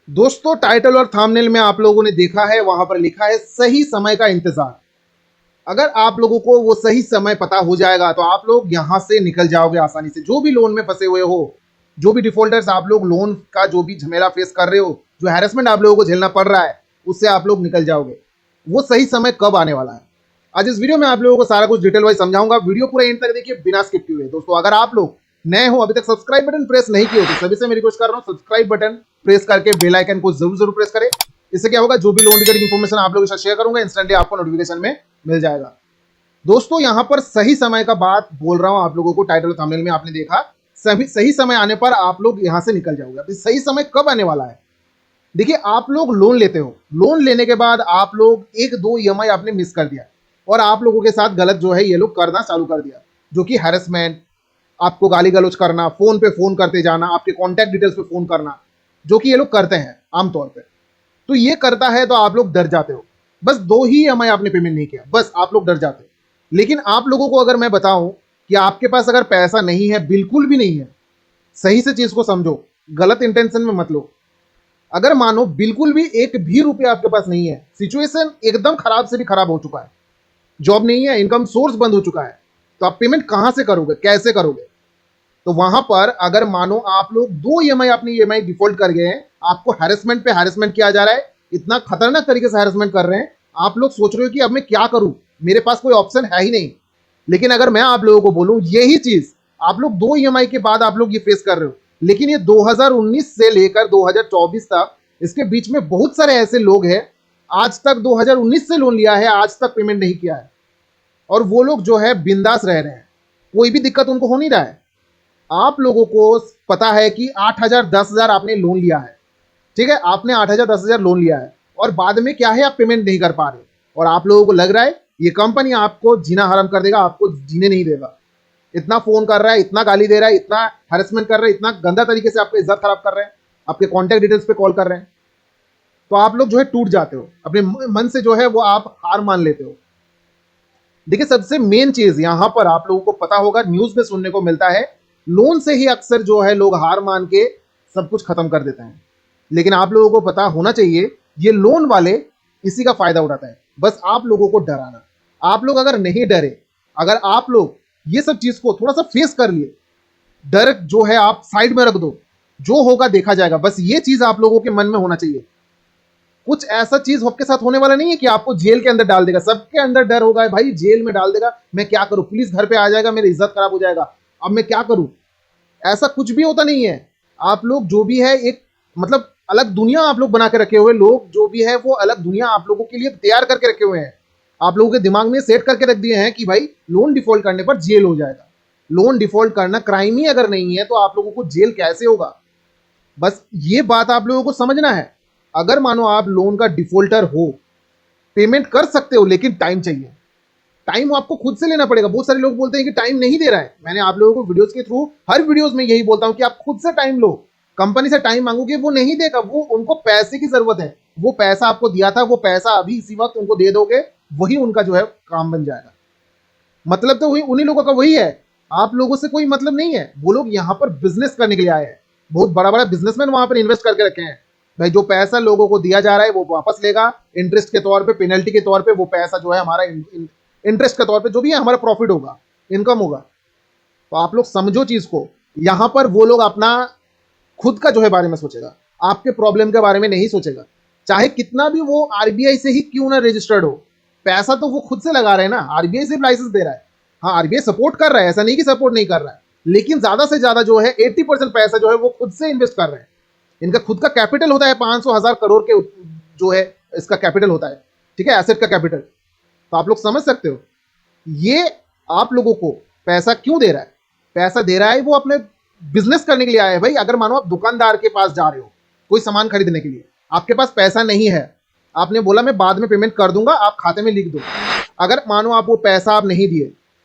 दोस्तों, टाइटल और थंबनेल में आप लोगों ने देखा है, वहां पर लिखा है सही समय का इंतजार। अगर आप लोगों को वो सही समय पता हो जाएगा तो आप लोग यहां से निकल जाओगे आसानी से। जो भी लोन में फंसे हुए हो, जो भी डिफॉल्टर्स आप लोग लोन का जो भी झमेला फेस कर रहे हो, जो हैरेसमेंट आप लोगों को झेलना पड़ रहा है, उससे आप लोग निकल जाओगे। वो सही समय कब आने वाला है, आज इस वीडियो में आप लोगों को सारा कुछ डिटेल वाइज समझाऊंगा। वीडियो पूरा एंड तक देखिए बिना स्किप किए हुए। दोस्तों, अगर आप लोग नए हो, अभी तक सब्सक्राइब बटन प्रेस नहीं किए हो, तो सभी से मैं रिक्वेस्ट कर रहा हूं सब्सक्राइब बटन प्रेस करके बेल आइकन को जरूर जरूर प्रेस करें। इससे क्या होगा, जो भी लोन रिगार्डिंग इन्फॉर्मेशन आप लोगों के साथ शेयर करूंगा, इंस्टेंटली आपको नोटिफिकेशन में मिल जाएगा। दोस्तों, यहां पर सही समय का बात बोल रहा हूं आप लोगों को, टाइटल थंबनेल में आपने देखा। सही समय आने पर आप लोग यहां से निकल जाओगे। अभी सही समय कब आने वाला है, देखिए, आप लोग लोन लेते हो, लोन लेने के बाद आप लोग एक दो ईएमआई आपने मिस कर दिया और आप लोगों के साथ गलत जो है ये लोग करना चालू कर दिया, जो कि हैरेसमेंट, आपको गाली गलौज करना, फोन पे फोन करते जाना, आपके कॉन्टैक्ट डिटेल्स पे फोन करना, जो कि ये लोग करते हैं आमतौर पे। तो ये करता है तो आप लोग डर जाते हो। बस दो ही ईएमआई आपने पेमेंट नहीं किया, बस आप लोग डर जाते हो। लेकिन आप लोगों को अगर मैं बताऊं कि आपके पास अगर पैसा नहीं है, बिल्कुल भी नहीं है, सही से चीज को समझो, गलत इंटेंशन में मत लो। अगर मानो बिल्कुल भी एक भी रुपया आपके पास नहीं है, सिचुएशन एकदम खराब से भी खराब हो चुका है, जॉब नहीं है, इनकम सोर्स बंद हो चुका है, तो आप पेमेंट कहां से करोगे, कैसे करोगे? तो वहां पर अगर मानो आप लोग दो ईएमआई अपनी ईएमआई डिफॉल्ट कर गए हैं, आपको हैरेसमेंट पे हैरेसमेंट किया जा रहा है, इतना खतरनाक तरीके से हैरेसमेंट कर रहे हैं, आप लोग सोच रहे हो कि अब मैं क्या करूं, मेरे पास कोई ऑप्शन है ही नहीं। लेकिन अगर मैं आप लोगों को बोलूं यही चीज आप लोग दो ईएमआई के बाद आप लोग ये फेस कर रहे हो, लेकिन ये 2019 से लेकर 2024 तक, इसके बीच में बहुत सारे ऐसे लोग हैं, आज तक 2019 से लोन लिया है, आज तक पेमेंट नहीं किया है, और वो लोग जो है बिंदास रह रहे हैं, कोई भी दिक्कत उनको हो नहीं रहा है। आप लोगों को पता है कि 8,000 10,000 आपने लोन लिया है, ठीक है, आपने 8,000 10,000 लोन लिया है, और बाद में क्या है, आप पेमेंट नहीं कर पा रहे, और आप लोगों को लग रहा है ये कंपनी आपको जीना हराम कर देगा, आपको जीने नहीं देगा। इतना फोन कर रहा है, इतना गाली दे रहा है, इतना हैरेसमेंट कर रहा है, इतना गंदा तरीके से आपकी इज्जत खराब कर रहे हैं, आपके कॉन्टैक्ट डिटेल्स पे कॉल कर रहे हैं, तो आप लोग जो है टूट जाते हो, अपने मन से जो है वो आप हार मान लेते हो। देखिए, सबसे मेन चीज यहां पर आप लोगों को पता होगा, न्यूज में सुनने को मिलता है, लोन से ही अक्सर जो है लोग हार मान के सब कुछ खत्म कर देते हैं। लेकिन आप लोगों को पता होना चाहिए, ये लोन वाले इसी का फायदा उठाते हैं, बस आप लोगों को डराना। आप लोग अगर नहीं डरे, अगर आप लोग ये सब चीज को थोड़ा सा फेस कर लिए, डर जो है आप साइड में रख दो, जो होगा देखा जाएगा, बस ये चीज आप लोगों के मन में होना चाहिए। कुछ ऐसा चीज आपके साथ होने वाला नहीं है कि आपको जेल के अंदर डाल देगा। सबके अंदर डर होगा, भाई जेल में डाल देगा, मैं क्या करूं, पुलिस घर पे आ जाएगा, मेरी इज्जत खराब हो जाएगा, अब मैं क्या करूं। ऐसा कुछ भी होता नहीं है। आप लोग जो भी है, एक मतलब अलग दुनिया आप लोग बना के रखे हुए, लोग जो भी है वो अलग दुनिया आप लोगों के लिए तैयार करके रखे हुए हैं। आप लोगों के दिमाग में सेट करके रख दिए हैं कि भाई लोन डिफॉल्ट करने पर जेल हो जाएगा। लोन डिफॉल्ट करना क्राइम ही अगर नहीं है, तो आप लोगों को जेल कैसे होगा? बस ये बात आप लोगों को समझना है। अगर मानो आप लोन का डिफॉल्टर हो, पेमेंट कर सकते हो, लेकिन टाइम चाहिए। टाइम आपको खुद से लेना पड़ेगा। बहुत सारे लोग बोलते हैं कि टाइम नहीं दे रहा है। मैंने आप लोगों को वीडियोस के थ्रू हर वीडियोस में यही बोलता हूं कि आप खुद से टाइम लो। कंपनी से टाइम मांगोगे, वो नहीं देगा, वो उनको पैसे की जरूरत है। वो पैसा आपको दिया था, वो पैसा अभी इसी वक्त उनको दे दोगे, वही उनका जो है काम बन जाएगा। मतलब तो वही उन्हीं लोगों का वही है, आप लोगों से कोई मतलब नहीं है। वो लोग यहाँ पर बिजनेस करने के लिए आए हैं। बहुत बड़ा बड़ा बिजनेसमैन वहां पर इन्वेस्ट करके रखे हैं। भाई, जो पैसा लोगों को दिया जा रहा है वो वापस लेगा, इंटरेस्ट के तौर पे, पेनल्टी के तौर पे। वो पैसा जो है हमारा इंटरेस्ट के तौर पे जो भी है हमारा प्रॉफिट होगा, इनकम होगा। तो आप लोग समझो चीज को। यहां पर वो लोग अपना खुद का जो है बारे में सोचेगा, आपके प्रॉब्लम के बारे में नहीं सोचेगा। चाहे कितना भी वो आरबीआई से ही क्यों ना रजिस्टर्ड हो, पैसा तो वो खुद से लगा रहे हैं ना। आरबीआई सिर्फ लाइसेंस दे रहा है। हाँ, आरबीआई सपोर्ट कर रहा है, ऐसा नहीं कि सपोर्ट नहीं कर रहा है, लेकिन ज्यादा से ज्यादा जो है 80% पैसा जो है वो खुद से इन्वेस्ट कर रहे हैं। इनका खुद का कैपिटल होता है 500,000 करोड़ के जो है इसका कैपिटल होता है, ठीक है, एसेट का कैपिटल। तो आप लोग समझ सकते हो ये आप लोगों को पैसा क्यों दे रहा है। पैसा दे रहा है वो अपने बिजनेस करने के लिए आया है। भाई, अगर मानो आप दुकानदार के पास जा रहे हो कोई सामान खरीदने के लिए, आपके पास पैसा नहीं है, आपने बोला मैं बाद में पेमेंट कर दूंगा, आप खाते में लिख दो। अगर मानो आप वो पैसा आप नहीं दिए,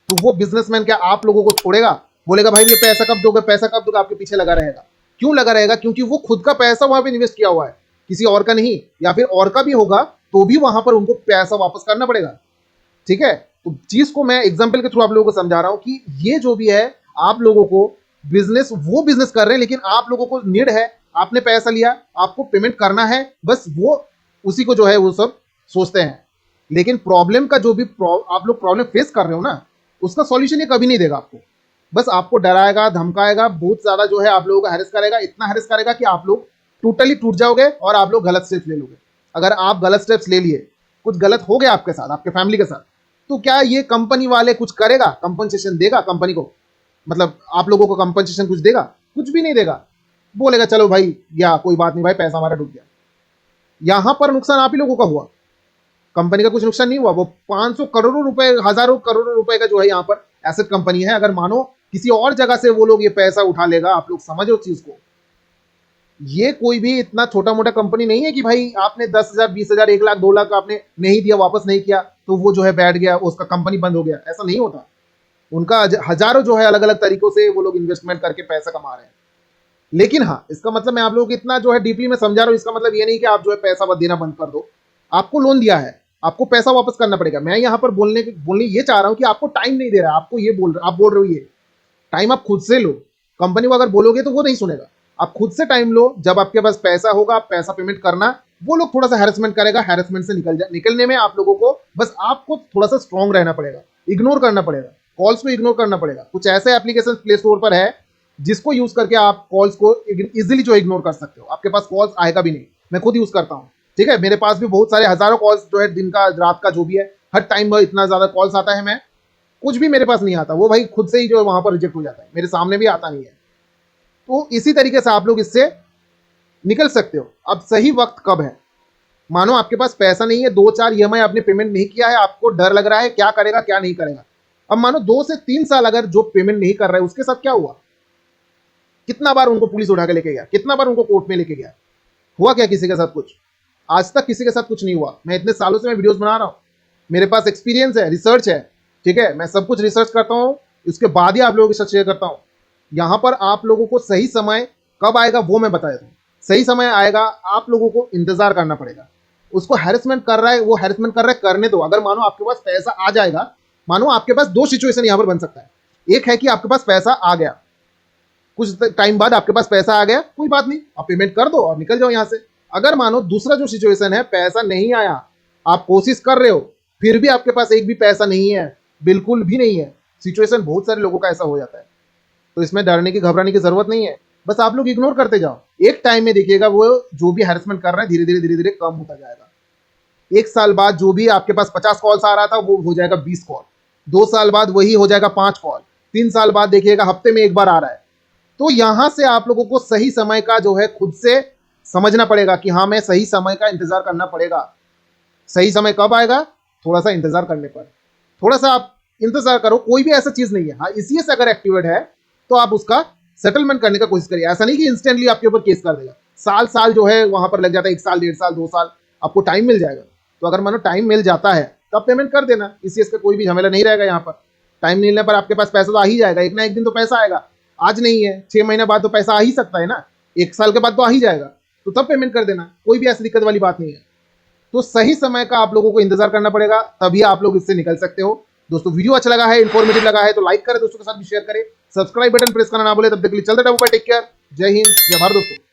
तो वो बिजनेसमैन क्या आप लोगों को छोड़ेगा? बोलेगा भाई ये पैसा कब दोगे, पैसा कब दोगे, आपके पीछे लगा रहेगा। क्यों लगा रहेगा? क्योंकि वो खुद का पैसा वहां पे इन्वेस्ट किया हुआ है, किसी और का नहीं। या फिर और का भी होगा तो भी वहां पर उनको पैसा वापस करना पड़ेगा, ठीक है। तो चीज को मैं एग्जांपल के थ्रू आप लोगों को समझा रहा हूं कि ये जो भी है, आप लोगों को बिजनेस वो बिजनेस कर रहे हैं, लेकिन आप लोगों को नीड है आपने पैसा लिया, आपको पेमेंट करना है, बस वो उसी को जो है वो सब सोचते हैं। लेकिन प्रॉब्लम का जो भी आप लोग प्रॉब्लम फेस कर रहे हो ना, उसका सॉल्यूशन ये कभी नहीं देगा आपको। बस आपको डराएगा, धमकाएगा, बहुत ज़्यादा जो है आप लोगों को हैरेस करेगा, इतना हैरेस करेगा कि आप लोग टोटली टूट जाओगे और आप लोग गलत स्टेप्स ले लोगे। अगर आप गलत स्टेप्स ले लिए, कुछ गलत हो गया आपके साथ, आपके फैमिली के साथ, तो क्या ये कंपनी वाले कुछ करेगा, कंपनसेशन देगा कंपनी को? मतलब आप लोगों को कंपनसेशन कुछ देगा? कुछ भी नहीं देगा। बोलेगा चलो भाई, या कोई बात नहीं भाई, पैसा हमारा डूब गया। यहां पर नुकसान आप ही लोगों का हुआ, कंपनी का कुछ नुकसान नहीं हुआ। वो 500 करोड़ों रुपए, हजारों करोड़ों रुपए का जो है यहाँ पर एसेट कंपनी है। अगर मानो किसी और जगह से वो लोग ये पैसा उठा लेगा, आप लोग समझो चीज को, ये कोई भी इतना छोटा मोटा कंपनी नहीं है कि भाई आपने 10,000, 20,000, 1 लाख, 2 लाख आपने नहीं दिया, वापस नहीं किया तो वो जो है बैठ गया, उसका कंपनी बंद हो गया। ऐसा नहीं होता। उनका हजारों जो है अलग अलग तरीकों से वो लोग इन्वेस्टमेंट करके पैसा कमा रहे हैं। लेकिन हाँ, इसका मतलब मैं आप लोगों को इतना जो है डीपली में समझा रहा हूँ, इसका मतलब ये नहीं कि आप जो है पैसा देना बंद कर दो। आपको लोन दिया है, आपको पैसा वापस करना पड़ेगा। मैं यहाँ पर बोलने ये चाह रहा हूँ कि आपको टाइम नहीं दे रहा है, आपको ये आप बोल रहे हो ये टाइम आप खुद से लो। कंपनी को अगर बोलोगे तो वो नहीं सुनेगा। आप खुद से टाइम लो, जब आपके पास पैसा होगा आप पैसा पेमेंट करना। वो लोग थोड़ा सा हैरेसमेंट करेगा, हैरेसमेंट से निकलने में आप लोगों को बस आपको थोड़ा सा स्ट्रॉन्ग रहना पड़ेगा, इग्नोर करना पड़ेगा, कॉल्स को इग्नोर करना पड़ेगा। कुछ ऐसे एप्लीकेशन प्ले स्टोर पर है जिसको यूज करके आप कॉल्स को इजीली जो इग्नोर कर सकते हो। आपके पास कॉल्स आएगा भी नहीं। मैं खुद यूज करता हूँ, ठीक है। मेरे पास भी बहुत सारे हजारों कॉल्स जो है, दिन का रात का जो भी है, हर टाइम इतना ज्यादा कॉल्स आता है। मैं कुछ भी मेरे पास नहीं आता, वो भाई खुद से ही जो है वहां पर रिजेक्ट हो जाता है, मेरे सामने भी आता नहीं है। तो इसी तरीके से आप लोग इससे निकल सकते हो। अब सही वक्त कब है? मानो आपके पास पैसा नहीं है, 2-4 ईएमआई आपने पेमेंट नहीं किया है, आपको डर लग रहा है क्या करेगा क्या नहीं करेगा। अब मानो 2 से 3 साल अगर जो पेमेंट नहीं कर रहा है, उसके साथ क्या हुआ? कितना बार उनको पुलिस उठा के लेके गया, कितना बार उनको कोर्ट में लेके गया? हुआ क्या किसी के साथ कुछ? आज तक किसी के साथ कुछ नहीं हुआ। मैं इतने सालों से मैं वीडियोस बना रहा हूँ, मेरे पास एक्सपीरियंस है, रिसर्च है, ठीक है। मैं सब कुछ रिसर्च करता हूँ, उसके बाद ही आप लोगों के साथ शेयर करता हूँ। यहाँ पर आप लोगों को सही समय कब आएगा वो मैं बता देता हूँ। सही समय आएगा, आप लोगों को इंतजार करना पड़ेगा। उसको हैरेसमेंट कर रहा है, वो हैरेसमेंट कर रहा है, करने दो। अगर मानो आपके पास पैसा आ जाएगा, मानो आपके पास 2 सिचुएशन यहाँ पर बन सकता है। एक है कि आपके पास पैसा आ गया, कुछ टाइम बाद आपके पास पैसा आ गया, कोई बात नहीं, आप पेमेंट कर दो और निकल जाओ यहाँ से। अगर मानो दूसरा जो सिचुएशन है, पैसा नहीं आया, आप कोशिश कर रहे हो, फिर भी आपके पास एक भी पैसा नहीं है, बिल्कुल भी नहीं है। सिचुएशन बहुत सारे लोगों का ऐसा हो जाता है। तो इसमें डरने की, घबराने की जरूरत नहीं है। बस आप लोग इग्नोर करते जाओ। एक टाइम में देखिएगा वो जो भी हैरेसमेंट कर रहा है धीरे धीरे कम होता जाएगा। 1 साल बाद जो भी आपके पास 50 कॉल्स आ रहा था वो हो जाएगा 20 कॉल। 2 साल बाद वही हो जाएगा 5 कॉल। 3 साल बाद देखिएगा हफ्ते में 1 बार आ रहा है। तो यहां से आप लोगों को सही समय का जो है खुद से समझना पड़ेगा कि हाँ, मैं सही समय का इंतजार करना पड़ेगा। सही समय कब आएगा? थोड़ा सा इंतजार करने पर। थोड़ा सा आप इंतजार करो, कोई भी ऐसा चीज नहीं है। हाँ, इसी से अगर एक्टिवेट है तो आप उसका सेटलमेंट करने का कोशिश करिए। ऐसा नहीं कि इंस्टेंटली आपके ऊपर केस कर देगा। साल जो है वहां पर लग जाता है, 1 साल, 1.5 साल, 2 साल आपको टाइम मिल जाएगा। तो अगर मानो टाइम मिल जाता है तो आप पेमेंट कर देना, इस चीज का कोई भी झमेला नहीं रहेगा। यहाँ पर टाइम मिलने पर आपके पास पैसा तो आ ही जाएगा, एक ना एक दिन तो पैसा आएगा। आज नहीं है, 6 महीने बाद तो पैसा आ ही सकता है ना, 1 साल के बाद तो आ ही जाएगा, तो तब पेमेंट कर देना, कोई भी ऐसी दिक्कत वाली बात नहीं है। तो सही समय का आप लोगों को इंतजार करना पड़ेगा, तभी आप लोग इससे निकल सकते हो। दोस्तों वीडियो अच्छा लगा है, इन्फॉर्मेटिव लगा है तो लाइक करें, दोस्तों के साथ भी शेयर करें, सब्सक्राइब बटन प्रेस करना ना भूले। तब तक के लिए चलते रहो, टेक केयर, जय हिंद, जय भारत दोस्तों।